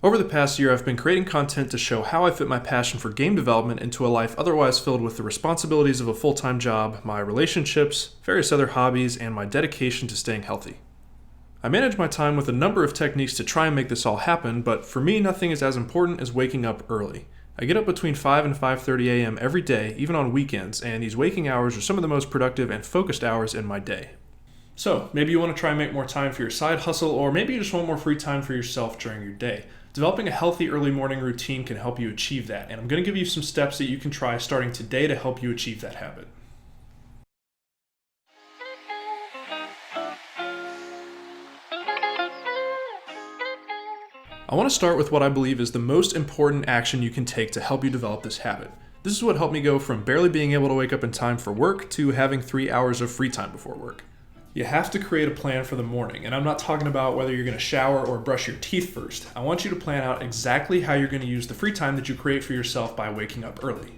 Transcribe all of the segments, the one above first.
Over the past year, I've been creating content to show how I fit my passion for game development into a life otherwise filled with the responsibilities of a full-time job, my relationships, various other hobbies, and my dedication to staying healthy. I manage my time with a number of techniques to try and make this all happen, but for me, nothing is as important as waking up early. I get up between 5 and 5:30 a.m. every day, even on weekends, and these waking hours are some of the most productive and focused hours in my day. So, maybe you want to try and make more time for your side hustle, or maybe you just want more free time for yourself during your day. Developing a healthy early morning routine can help you achieve that, and I'm going to give you some steps that you can try starting today to help you achieve that habit. I want to start with what I believe is the most important action you can take to help you develop this habit. This is what helped me go from barely being able to wake up in time for work to having 3 hours of free time before work. You have to create a plan for the morning, and I'm not talking about whether you're going to shower or brush your teeth first. I want you to plan out exactly how you're going to use the free time that you create for yourself by waking up early.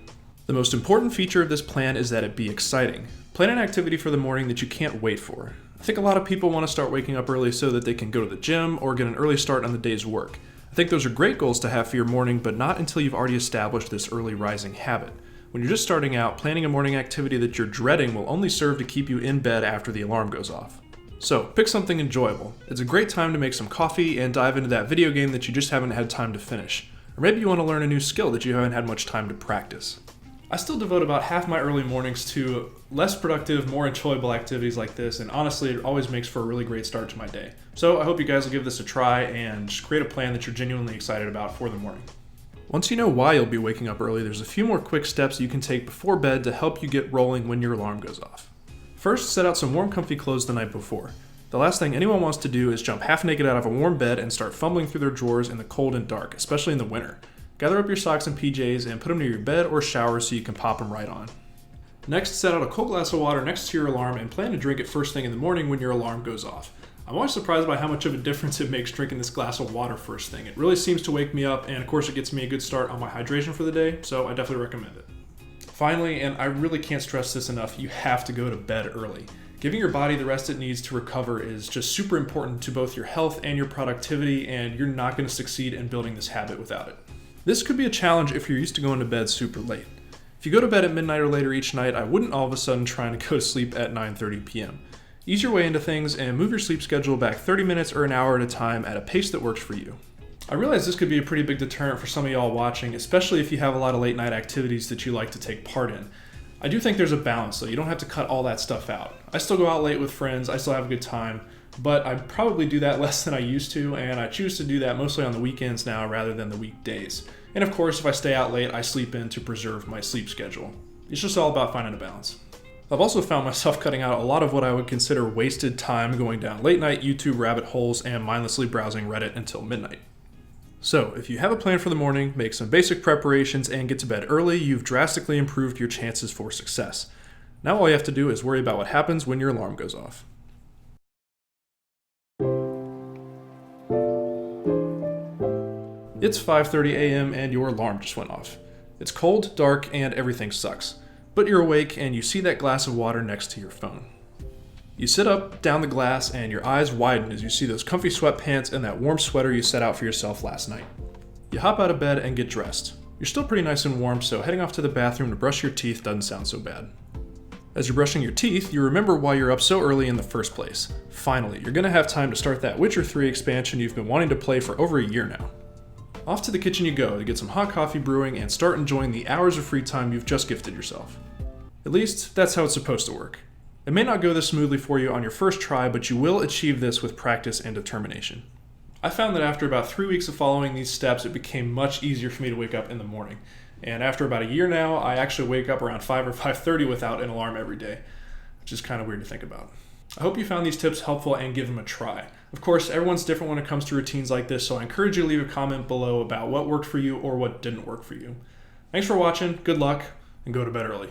The most important feature of this plan is that it be exciting. Plan an activity for the morning that you can't wait for. I think a lot of people want to start waking up early so that they can go to the gym or get an early start on the day's work. I think those are great goals to have for your morning, but not until you've already established this early rising habit. When you're just starting out, planning a morning activity that you're dreading will only serve to keep you in bed after the alarm goes off. So, pick something enjoyable. It's a great time to make some coffee and dive into that video game that you just haven't had time to finish. Or maybe you want to learn a new skill that you haven't had much time to practice. I still devote about half my early mornings to less productive, more enjoyable activities like this, and honestly, it always makes for a really great start to my day. So I hope you guys will give this a try and just create a plan that you're genuinely excited about for the morning. Once you know why you'll be waking up early, there's a few more quick steps you can take before bed to help you get rolling when your alarm goes off. First, set out some warm, comfy clothes the night before. The last thing anyone wants to do is jump half naked out of a warm bed and start fumbling through their drawers in the cold and dark, especially in the winter. Gather up your socks and PJs and put them near your bed or shower so you can pop them right on. Next, set out a cold glass of water next to your alarm and plan to drink it first thing in the morning when your alarm goes off. I'm always surprised by how much of a difference it makes drinking this glass of water first thing. It really seems to wake me up, and of course it gets me a good start on my hydration for the day, so I definitely recommend it. Finally, and I really can't stress this enough, you have to go to bed early. Giving your body the rest it needs to recover is just super important to both your health and your productivity, and you're not going to succeed in building this habit without it. This could be a challenge if you're used to going to bed super late. If you go to bed at midnight or later each night, I wouldn't all of a sudden try to go to sleep at 9:30 p.m. Ease your way into things and move your sleep schedule back 30 minutes or an hour at a time at a pace that works for you. I realize this could be a pretty big deterrent for some of y'all watching, especially if you have a lot of late night activities that you like to take part in. I do think there's a balance though. You don't have to cut all that stuff out. I still go out late with friends, I still have a good time, but I probably do that less than I used to, and I choose to do that mostly on the weekends now rather than the weekdays. And of course, if I stay out late, I sleep in to preserve my sleep schedule. It's just all about finding a balance. I've also found myself cutting out a lot of what I would consider wasted time going down late night YouTube rabbit holes and mindlessly browsing Reddit until midnight. So, if you have a plan for the morning, make some basic preparations, and get to bed early, you've drastically improved your chances for success. Now all you have to do is worry about what happens when your alarm goes off. It's 5:30 a.m. and your alarm just went off. It's cold, dark, and everything sucks. But you're awake and you see that glass of water next to your phone. You sit up, down the glass, and your eyes widen as you see those comfy sweatpants and that warm sweater you set out for yourself last night. You hop out of bed and get dressed. You're still pretty nice and warm, so heading off to the bathroom to brush your teeth doesn't sound so bad. As you're brushing your teeth, you remember why you're up so early in the first place. Finally, you're gonna have time to start that Witcher 3 expansion you've been wanting to play for over a year now. Off to the kitchen you go to get some hot coffee brewing and start enjoying the hours of free time you've just gifted yourself. At least, that's how it's supposed to work. It may not go this smoothly for you on your first try, but you will achieve this with practice and determination. I found that after about 3 weeks of following these steps, it became much easier for me to wake up in the morning. And after about a year now, I actually wake up around 5 or 5:30 without an alarm every day, which is kind of weird to think about. I hope you found these tips helpful and give them a try. Of course, everyone's different when it comes to routines like this, so I encourage you to leave a comment below about what worked for you or what didn't work for you. Thanks for watching, good luck, and go to bed early.